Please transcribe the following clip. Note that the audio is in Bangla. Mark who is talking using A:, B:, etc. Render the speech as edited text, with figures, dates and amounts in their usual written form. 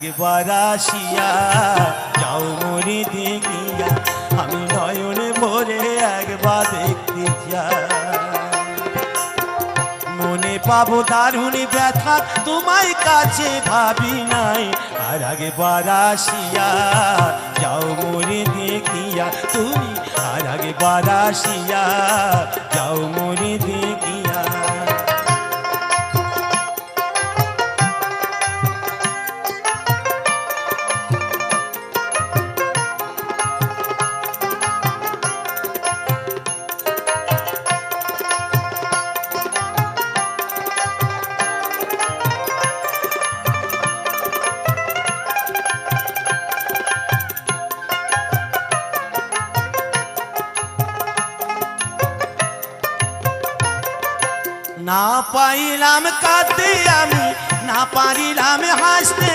A: একবার আসিয়া যাও মরে দেখিয়া, আমি নয়নে ভরে একবার দেখতে যাই। মনে পাবো দারুণ ব্যথা, তোমায় কাছে ভাবি নাই। আর একবার আসিয়া যাও মরে দেখিয়া তুমি, আর একবার আসিয়া যাও মরে দেখিয়া। না পাইলাম কাঁদতে আমি, না পারিলাম হাসতে।